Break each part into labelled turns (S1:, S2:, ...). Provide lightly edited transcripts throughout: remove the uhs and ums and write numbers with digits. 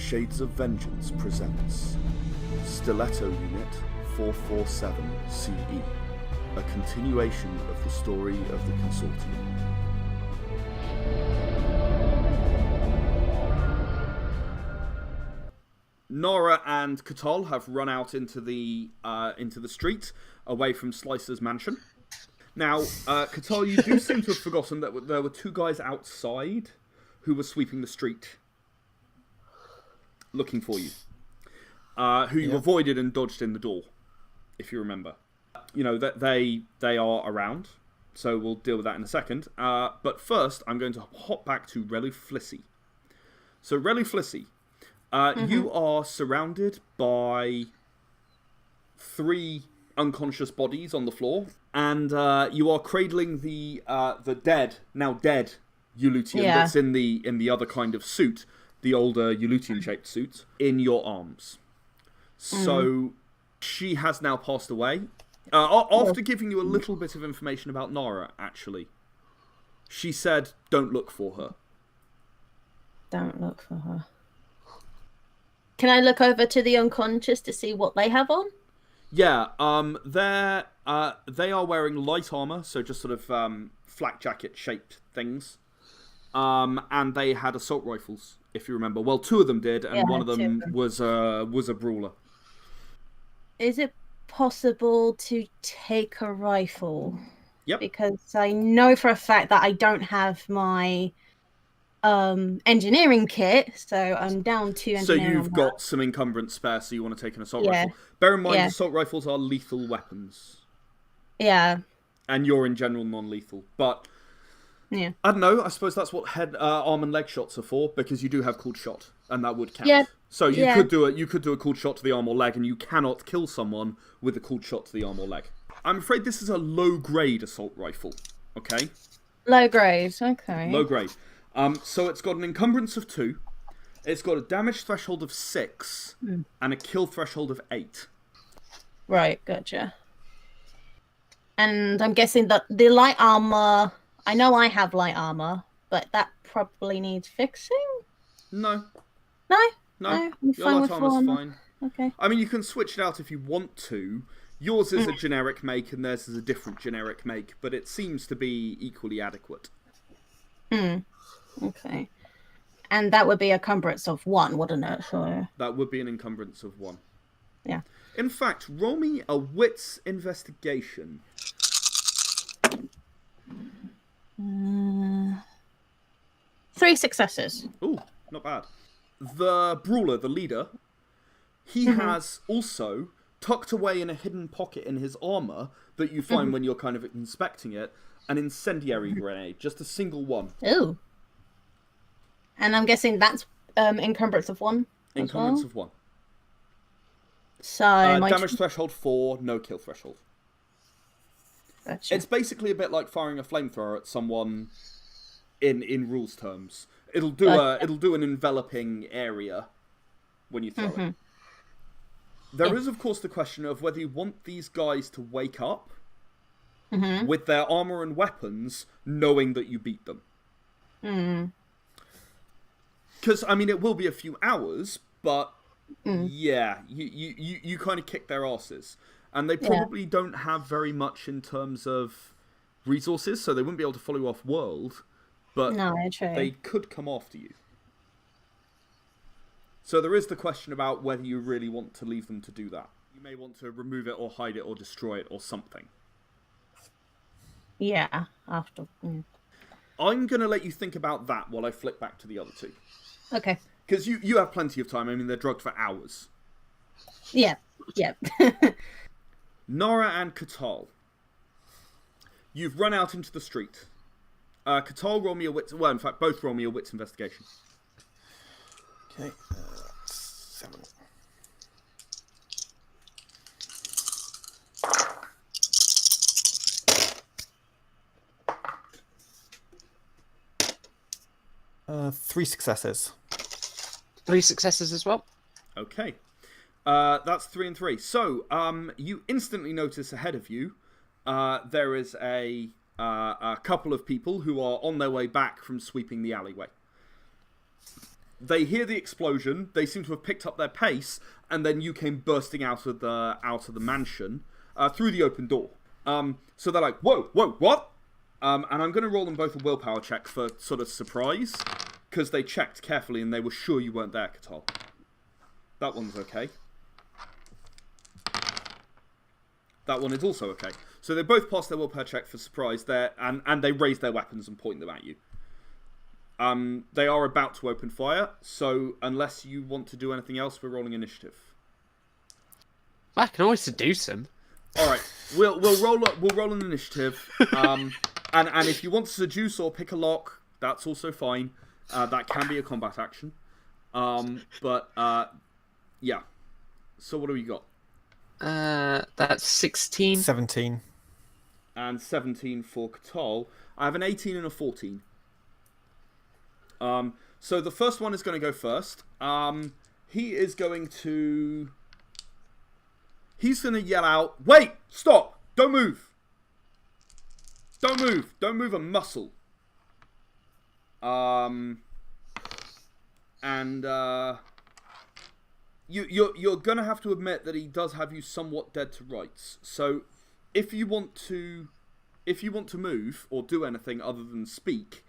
S1: Shades of Vengeance presents Stiletto Unit 447 CE, a continuation of the story of the Consortium. Nara and Katal have run out into the street, away from Slicer's mansion. Now, Katal, you do seem to have forgotten that there were two guys outside who were sweeping the street, looking for you, who you avoided and dodged in the door, if you remember. You know that they are around, so we'll deal with that in a second. But first, I'm going to hop back to Reluflissi. So, Reluflissi, you are surrounded by 3 unconscious bodies on the floor, and you are cradling the now dead Ulutian that's in the other kind of suit, the older Ulutian-shaped suit, in your arms. So she has now passed away. After giving you a little bit of information about Nara, actually, she said, "Don't look for her."
S2: Don't look for her. Can I look over to the unconscious to see what they have on?
S1: Yeah, they are wearing light armor, so just sort of flak jacket shaped things. And they had assault rifles, if you remember. Well, 2 of them did, and one of them was a brawler.
S2: Is it possible to take a rifle?
S1: Yep.
S2: Because I know for a fact that I don't have my engineering kit, so I'm down to engineering.
S1: So you've got some encumbrance spare, so you want to take an assault rifle. Bear in mind, assault rifles are lethal weapons.
S2: Yeah.
S1: And you're in general non-lethal, but
S2: yeah,
S1: I don't know. I suppose that's what arm and leg shots are for, because you do have cooled shot, and that would count.
S2: Yeah.
S1: So you could do a cooled shot to the arm or leg, and you cannot kill someone with a cooled shot to the arm or leg. I'm afraid this is a low-grade assault rifle. Okay.
S2: Low grade. Okay.
S1: Low grade. So it's got an encumbrance of 2. It's got a damage threshold of 6 and a kill threshold of 8.
S2: Right, gotcha. And I'm guessing that the light armor, I know I have light armor, but that probably needs fixing?
S1: No.
S2: No?
S1: No.
S2: I'm
S1: Your
S2: fine
S1: light
S2: with
S1: armor's fine.
S2: Okay.
S1: I mean, you can switch it out if you want to. Yours is a generic make and theirs is a different generic make, but it seems to be equally adequate.
S2: Okay. And that would be a encumbrance of 1, wouldn't it? So
S1: that would be an encumbrance of 1.
S2: Yeah.
S1: In fact, roll me a wits investigation.
S2: 3 successes.
S1: Ooh, not bad. The brawler, the leader, he has also tucked away in a hidden pocket in his armor that you find when you're kind of inspecting it, an incendiary grenade, just a single one.
S2: Ooh. And I'm guessing that's encumbrance of 1.
S1: Encumbrance of 1.
S2: So
S1: damage threshold 4, no kill threshold.
S2: Gotcha.
S1: It's basically a bit like firing a flamethrower at someone in rules terms. It'll do an enveloping area when you throw it. There is, of course, the question of whether you want these guys to wake up with their armor and weapons, knowing that you beat them. Because, I mean, it will be a few hours, but yeah, you kind of kick their asses. And they probably don't have very much in terms of resources, so they wouldn't be able to follow you off world, but they could come after you. So there is the question about whether you really want to leave them to do that. You may want to remove it or hide it or destroy it or something.
S2: Yeah, after.
S1: I'm going to let you think about that while I flip back to the other 2.
S2: Okay.
S1: Because you have plenty of time. I mean, they're drugged for hours.
S2: Yeah, yeah.
S1: Nara and Katal. You've run out into the street. Katal, roll me a wits... Well, in fact, both roll me a wits investigation.
S3: Okay. 7. Three successes.
S4: 3 successes as well.
S1: Okay. That's 3 and 3. So, you instantly notice ahead of you, there is a couple of people who are on their way back from sweeping the alleyway. they hear the explosion. They seem to have picked up their pace, and then you came bursting out of the mansion through the open door. So they're like, "Whoa, what?" And I'm going to roll them both a willpower check for sort of surprise, because they checked carefully and they were sure you weren't there, Katal. That one's okay. That one is also okay. So they both passed their willpower check for surprise there, and they raise their weapons and point them at you. They are about to open fire, so unless you want to do anything else, we're rolling initiative.
S4: I can always seduce him.
S1: All right, we'll roll an initiative, and if you want to seduce or pick a lock, that's also fine. That can be a combat action. Yeah. So what do we got?
S4: That's 16.
S3: 17.
S1: And 17 for Katal. I have an 18 and a 14. So the first one is going to go first. He's going to yell out, "Wait! Stop! Don't move! Don't move! Don't move a muscle!" You're gonna have to admit that he does have you somewhat dead to rights. So if you want to move or do anything other than speak,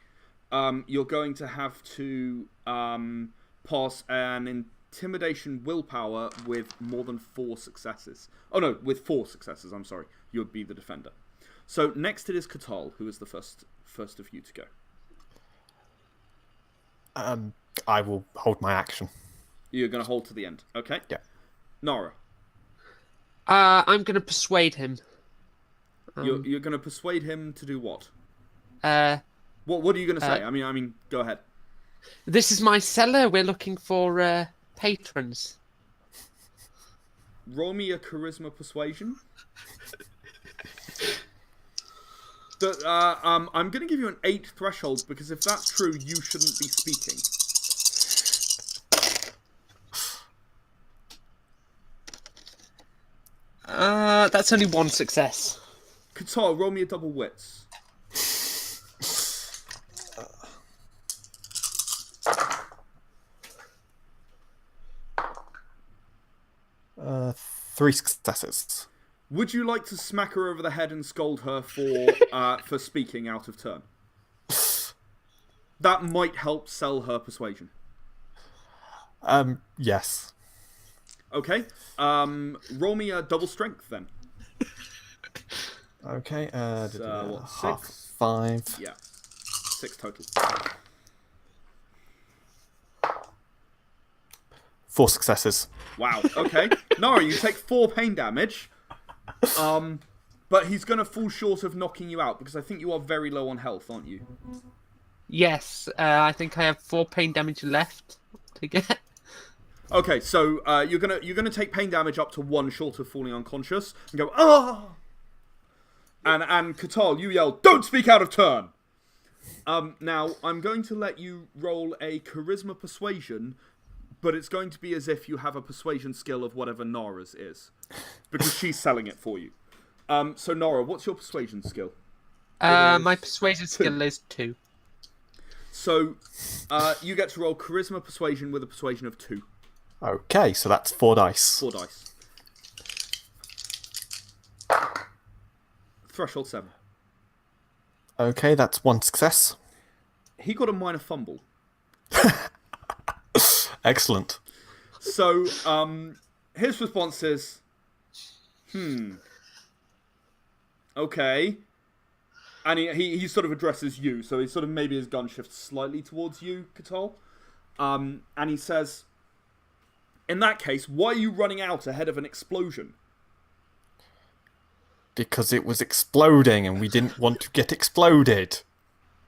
S1: you're going to have to pass an intimidation willpower with more than 4 successes. Oh no, with 4 successes. I'm sorry. You would be the defender. So next it is Katal, who is the first of you to go.
S3: I will hold my action.
S1: You're going to hold to the end. Okay.
S3: Yeah.
S1: Nara.
S4: I'm going to persuade him.
S1: You're going to persuade him to do what?
S4: What
S1: are you going to say? I mean, go ahead.
S4: This is my cellar. We're looking for patrons.
S1: Roll me a charisma persuasion. I'm going to give you an 8 threshold because if that's true, you shouldn't be speaking.
S4: That's only 1 success.
S1: Katal, roll me a double wits.
S3: Three successes.
S1: Would you like to smack her over the head and scold her for speaking out of turn? That might help sell her persuasion.
S3: Yes.
S1: Okay. Roll me a double strength then.
S3: Okay.
S1: What, 6?
S3: 5.
S1: Yeah. 6 total.
S3: 4 successes.
S1: Wow. Okay. Nara, you take 4 pain damage. But he's going to fall short of knocking you out because I think you are very low on health, aren't you?
S4: Yes, I think I have 4 pain damage left to get.
S1: Okay, so you're gonna take pain damage up to 1 short of falling unconscious and go ah. And Katal, you yell, "Don't speak out of turn!" Now I'm going to let you roll a charisma persuasion, but it's going to be as if you have a persuasion skill of whatever Nara's is, because she's selling it for you. So Nara, what's your persuasion skill?
S4: My persuasion skill is 2.
S1: So you get to roll charisma persuasion with a persuasion of 2.
S3: Okay, so that's 4 dice.
S1: 4 dice. Threshold 7.
S3: Okay, that's 1 success.
S1: He got a minor fumble.
S3: Excellent.
S1: So, his response is, okay. And he sort of addresses you, so he sort of maybe his gun shifts slightly towards you, Katal. And he says, in that case, why are you running out ahead of an explosion?
S3: Because it was exploding and we didn't want to get exploded.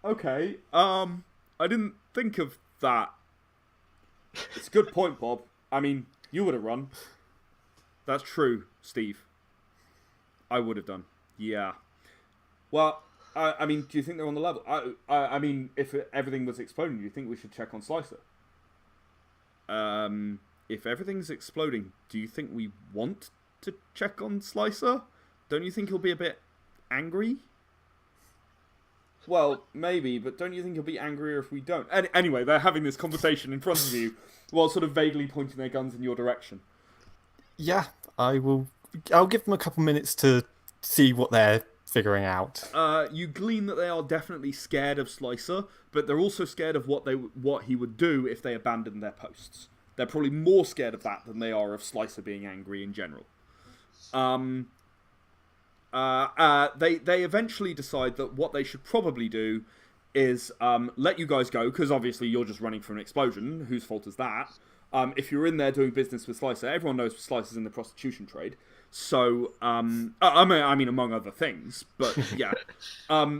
S1: Okay, I didn't think of that. It's a good point, Bob. I mean, you would have run. That's true, Steve. I would have done. Yeah. Well, I mean, do you think they're on the level? I mean, if everything was exploding, do you think we should check on Slicer? If everything's exploding, do you think we want to check on Slicer? Don't you think he'll be a bit angry? Well, maybe, but don't you think he'll be angrier if we don't? Anyway, they're having this conversation in front of you while sort of vaguely pointing their guns in your direction.
S3: Yeah, I will. I'll give them a couple minutes to see what they're figuring out.
S1: You glean that they are definitely scared of Slicer, but they're also scared of what he would do if they abandoned their posts. They're probably more scared of that than they are of Slicer being angry in general. They eventually decide that what they should probably do is let you guys go, because obviously you're just running from an explosion. Whose fault is that? If you're in there doing business with Slicer, everyone knows Slicer's in the prostitution trade. So, I mean, among other things, but yeah.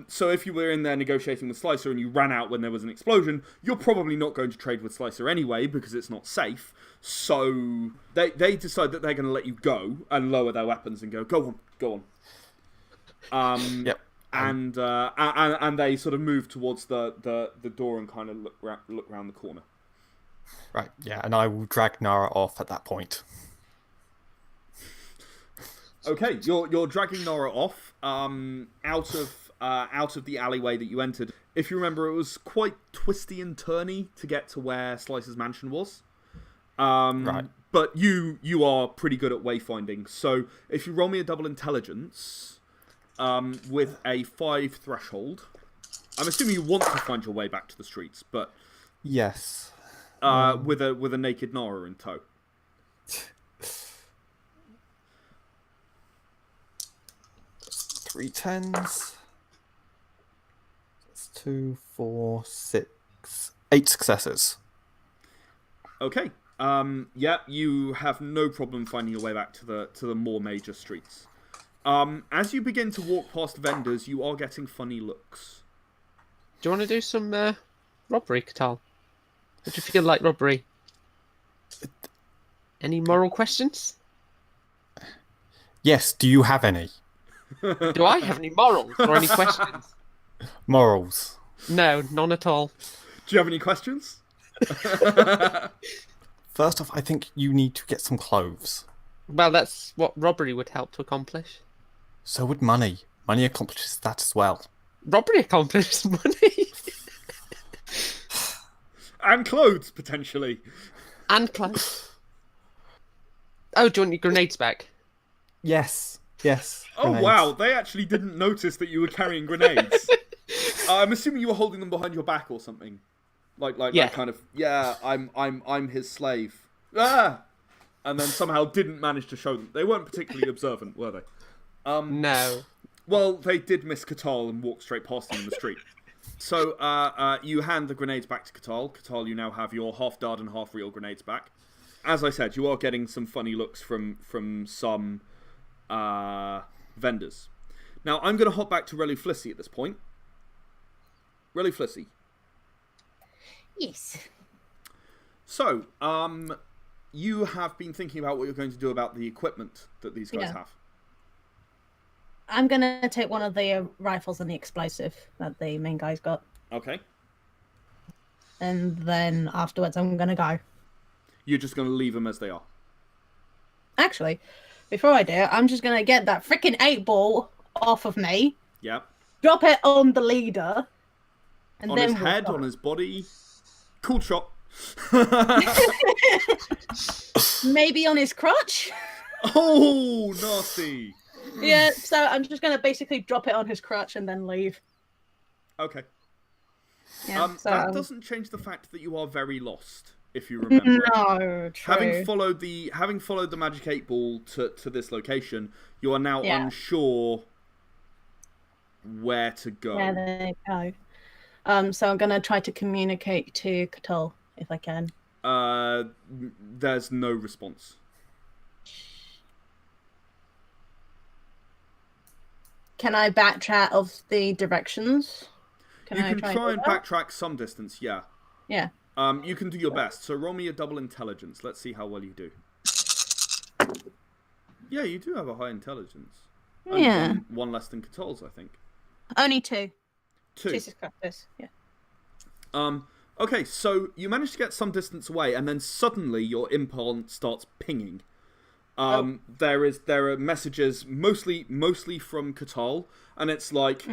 S1: So if you were in there negotiating with Slicer and you ran out when there was an explosion, you're probably not going to trade with Slicer anyway because it's not safe. So they decide that they're going to let you go and lower their weapons and go on.
S3: Yep.
S1: And they sort of move towards the door and kind of look round the corner.
S3: Right, yeah, and I will drag Nara off at that point.
S1: Okay, you're dragging Nara off out of the alleyway that you entered. If you remember, it was quite twisty and turny to get to where Slicer's mansion was.
S3: Right.
S1: But you are pretty good at wayfinding. So if you roll me a double intelligence with a 5 threshold, I'm assuming you want to find your way back to the streets, but
S3: Yes.
S1: with a naked Nara in tow.
S3: 3 10s. That's 2, 4, 6, 8 successes.
S1: Okay. Yeah, you have no problem finding your way back to the more major streets. As you begin to walk past vendors, you are getting funny looks.
S4: Do you want to do some robbery, Katal? Would you feel like robbery? Any moral questions?
S3: Yes, do you have any?
S4: Do I have any morals or any questions?
S3: Morals.
S4: No, none at all.
S1: Do you have any questions?
S3: First off, I think you need to get some clothes.
S4: Well, that's what robbery would help to accomplish.
S3: So would money. Money accomplishes that as well.
S4: Robbery accomplishes money.
S1: And clothes, potentially.
S4: And clothes. Oh, do you want your grenades back?
S3: Yes. Yes.
S1: Oh,
S3: grenades.
S1: wow, they actually didn't notice that you were carrying grenades. I'm assuming you were holding them behind your back or something.
S4: Yeah.
S1: Kind of, yeah, I'm his slave. Ah! And then somehow didn't manage to show them. They weren't particularly observant, were they?
S4: No.
S1: Well, they did miss Katal and walk straight past him in the street. So, you hand the grenades back to Katal. Katal, you now have your half-dard and half-real grenades back. As I said, you are getting some funny looks from some vendors. Now, I'm going to hop back to Relu Flissy at this point. Relu Flissy.
S2: Yes.
S1: So, you have been thinking about what you're going to do about the equipment that these guys have.
S2: I'm going to take one of the rifles and the explosive that the main guy's got.
S1: Okay.
S2: And then afterwards, I'm going to go.
S1: You're just going to leave them as they are.
S2: Actually, before I do, I'm just going to get that freaking 8-ball off of me.
S1: Yep.
S2: Drop it on the leader. And
S1: On
S2: then
S1: his head, on his body. Cool shot.
S2: Maybe on his crotch.
S1: Oh, nasty.
S2: Yeah, so I'm just going to basically drop it on his crotch and then leave.
S1: Okay.
S2: Yeah,
S1: that doesn't change the fact that you are very lost, if you remember.
S2: No, true.
S1: Having followed the magic 8-ball to this location, you are now unsure where to go.
S2: Where they go. So I'm going to try to communicate to Katal, if I can.
S1: There's no response.
S2: Can I backtrack of the directions?
S1: You can try and backtrack some distance, yeah.
S2: Yeah.
S1: You can do your best. So roll me a double intelligence. Let's see how well you do. Yeah, you do have a high intelligence.
S2: Yeah.
S1: One less than Katal's, I think.
S2: Only 2.
S1: 2.
S2: Jesus Christ, yeah.
S1: Okay, so you manage to get some distance away, and then suddenly your implant starts pinging. There are messages mostly from Katal, and it's like,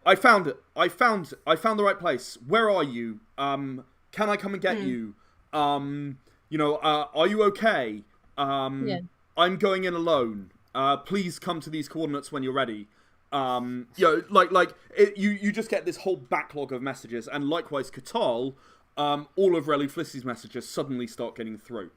S1: I found it. I found the right place. Where are you? Can I come and get you? Are you okay?
S2: Yeah.
S1: I'm going in alone. Please come to these coordinates when you're ready. You just get this whole backlog of messages, and likewise, Katal, all of Relu Flissie's messages suddenly start getting through.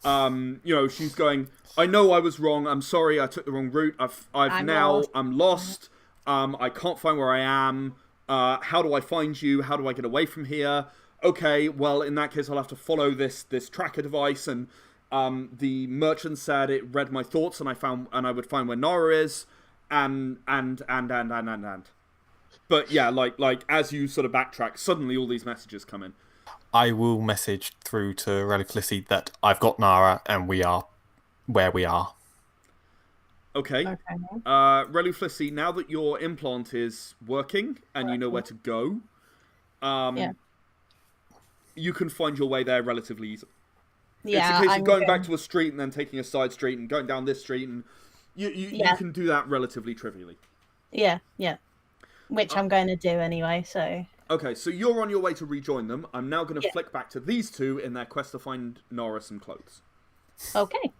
S1: She's going, I know I was wrong. I'm sorry. I took the wrong route. I'm lost. I can't find where I am. How do I find you? How do I get away from here? Okay, well, in that case, I'll have to follow this tracker device. And the merchant said it read my thoughts, and I would find where Nara is, and. But yeah, like as you sort of backtrack, suddenly all these messages come in.
S3: I will message through to Relu Flissie that I've got Nara and we are where we are.
S1: Okay. Relu Flissie, now that your implant is working and you know where to go, you can find your way there relatively easily.
S2: Yeah,
S1: it's a case of going back to a street and then taking a side street and going down this street, and you can do that relatively trivially.
S2: Yeah. Which I'm going to do anyway, so...
S1: Okay, so you're on your way to rejoin them. I'm now going to flick back to these two in their quest to find Nara some clothes.
S2: Okay.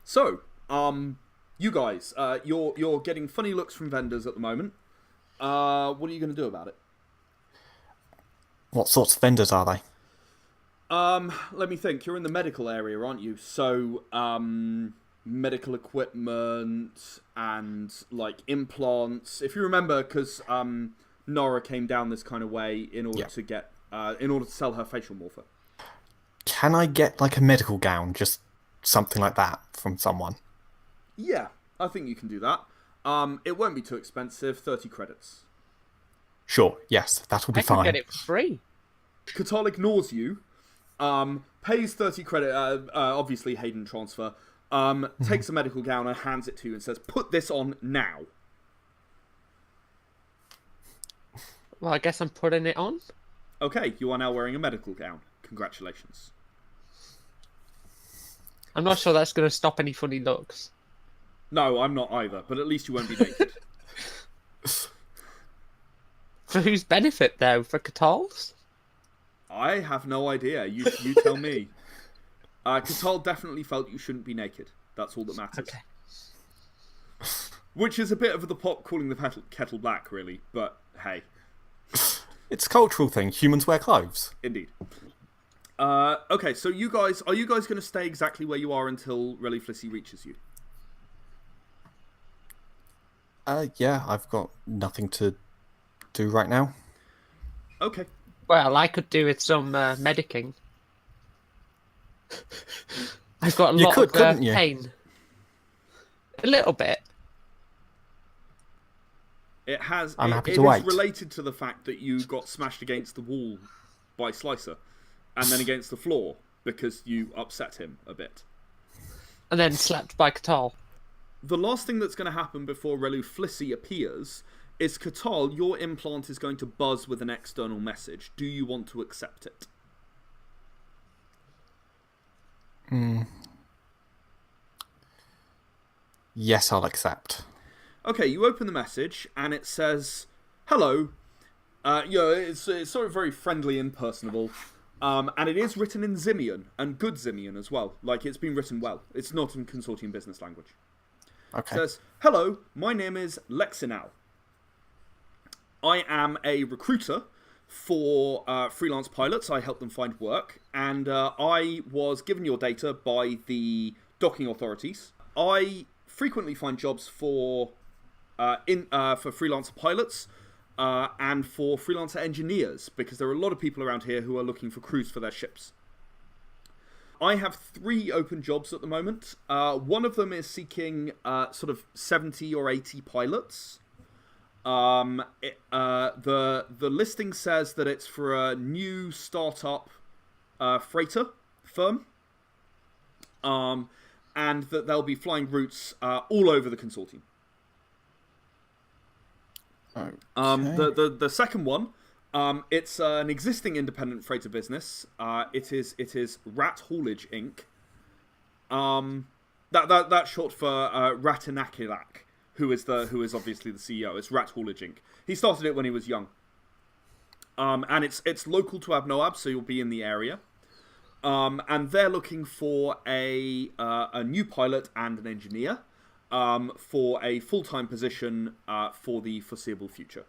S1: So, you guys, you're getting funny looks from vendors at the moment. What are you going to do about it?
S3: What sorts of vendors are they?
S1: Let me think. You're in the medical area, aren't you? So, medical equipment and like implants. If you remember, because Nara came down this kind of way in order to get, in order to sell her facial morpher.
S3: Can I get like a medical gown, just something like that, from someone?
S1: Yeah, I think you can do that. It won't be too expensive. 30 credits.
S3: Sure. Yes, that will be fine.
S4: I can get it for free.
S1: Katal ignores you. Pays 30 credit. Obviously, Hayden transfer. Takes a medical gown and hands it to you and says, "Put this on now."
S4: Well, I guess I'm putting it on.
S1: Okay, you are now wearing a medical gown. Congratulations.
S4: I'm not sure that's going to stop any funny looks.
S1: No, I'm not either, but at least you won't be naked.
S4: For whose benefit, though? For Katal's?
S1: I have no idea. You tell me. Katal definitely felt you shouldn't be naked. That's all that matters.
S4: Okay.
S1: Which is a bit of the pot calling the kettle black, really. But hey.
S3: It's a cultural thing. Humans wear clothes.
S1: Indeed. Okay, so are you guys going to stay exactly where you are until Relu Flissie reaches you?
S3: Yeah, I've got nothing to do right now.
S1: Okay.
S4: Well, I could do with some medicing. I've got a lot of pain. A little bit.
S3: I'm happy to
S1: wait.
S3: wait.
S1: It is related to the fact that you got smashed against the wall by Slicer, and then against the floor because you upset him a bit.
S4: And then slapped by Katal.
S1: The last thing that's going to happen before Relu Flissie appears is, Katal, your implant is going to buzz with an external message. Do you want to accept it?
S3: Yes, I'll accept.
S1: Okay, you open the message, and it says, "Hello." It's sort of very friendly and personable. And it is written in Zimian, and good Zimian as well. Like, it's been written well. It's not in consortium business language.
S3: Okay.
S1: It says, "Hello, my name is Lexinal. I am a recruiter for freelance pilots. I help them find work, and I was given your data by the docking authorities. I frequently find jobs for freelance pilots and for freelancer engineers, because there are a lot of people around here who are looking for crews for their ships. I have 3 open jobs at the moment. One of them is seeking sort of 70 or 80 pilots. The listing says that it's for a new startup freighter firm, and that they'll be flying routes all over the consortium.
S3: Okay.
S1: The second one, it's an existing independent freighter business. It is Rat Haulage Inc. That's short for Ratinakilak, who is obviously the CEO. It's Rat Haulage Inc. He started it when he was young. And it's local to Abnoab, so you'll be in the area. And they're looking for a new pilot and an engineer for a full-time position for the foreseeable future.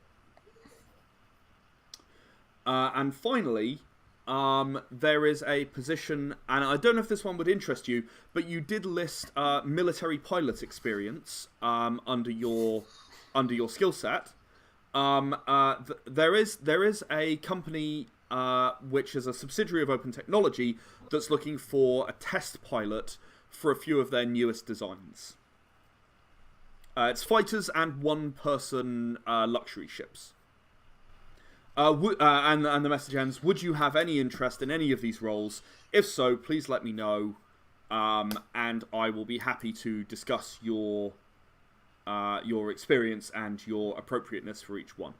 S1: And finally, there is a position, and I don't know if this one would interest you, but you did list military pilot experience under your skill set. There is a company which is a subsidiary of Open Technology that's looking for a test pilot for a few of their newest designs. It's fighters and one-person luxury ships. And the message ends, would you have any interest in any of these roles? If so, please let me know, and I will be happy to discuss your experience and your appropriateness for each one.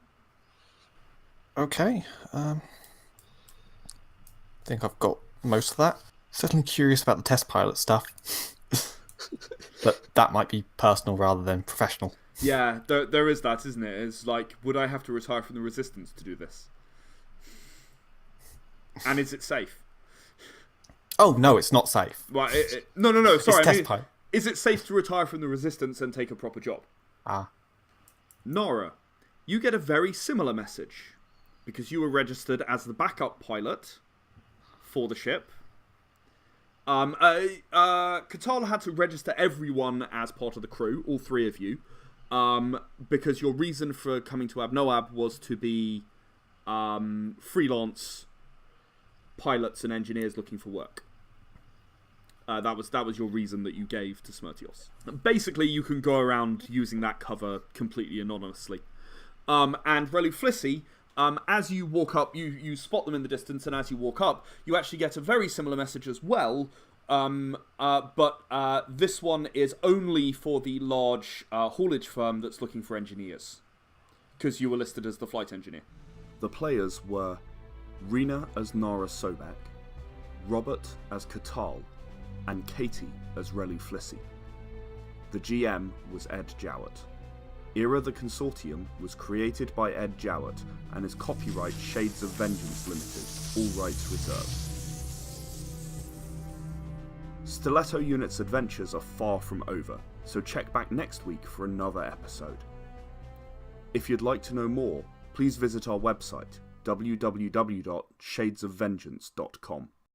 S3: Okay. I think I've got most of that. Certainly curious about the test pilot stuff. But that might be personal rather than professional.
S1: Yeah, there is that, isn't it? It's like, would I have to retire from the Resistance to do this? And is it safe?
S3: Oh, no, it's not safe.
S1: Well, no, sorry.
S3: It's test pilot.
S1: Is it safe to retire from the Resistance and take a proper job? Nara, you get a very similar message, because you were registered as the backup pilot for the ship. Katala had to register everyone as part of the crew, all three of you, because your reason for coming to Abnoab was to be freelance pilots and engineers looking for work. That was your reason that you gave to Smirtios. Basically, you can go around using that cover completely anonymously. And Relu Flissy, as you walk up, you spot them in the distance, and as you walk up, you actually get a very similar message as well. But this one is only for the large haulage firm that's looking for engineers, because you were listed as the flight engineer. The players were Rena as Nara Sobek, Robert as Katal, and Katie as Relu Flissy. The GM was Ed Jowett. Era the Consortium was created by Ed Jowett and is copyright Shades of Vengeance Limited, all rights reserved. Stiletto Unit's adventures are far from over, so check back next week for another episode. If you'd like to know more, please visit our website, www.shadesofvengeance.com.